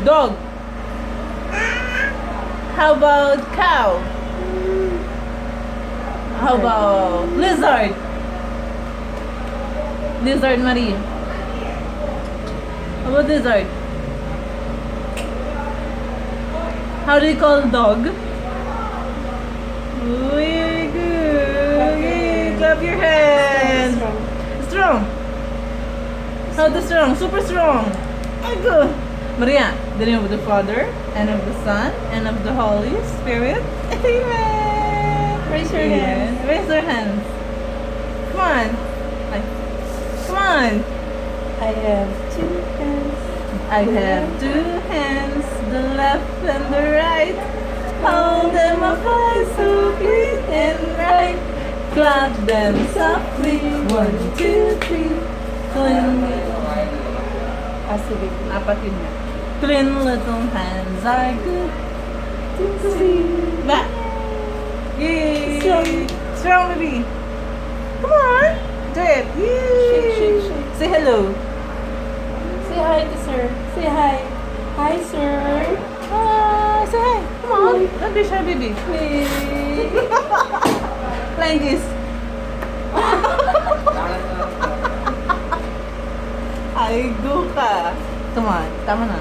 Dog. How about cow? How about lizard? Lizard, Marie. How about lizard? How do you call dog? Very good. Okay, clap your hands. Strong. How the strong? Super strong. Very good. Maria, the name of the Father, and of the Son, and of the Holy Spirit. Amen. Raise your hands. Raise your hands. Come on. Ay. Come on. I have 2 hands. I have 2 hands, the left and the right. Hold them up high so clean and right. Clap them softly. 1, 2, 3. Clean little. Sige. Apat yun nga. Clean little hands are good to see. Back. Yay! Strong. Strong, baby. Come on. Do it. Yay! Shake, shake, shake. Say hello. Say hi to sir. Say hi. Hi, sir. Say hi. Come on. Don't be shy, baby. Hey. Flying kiss. Ay, go ka. Come on. Tama na.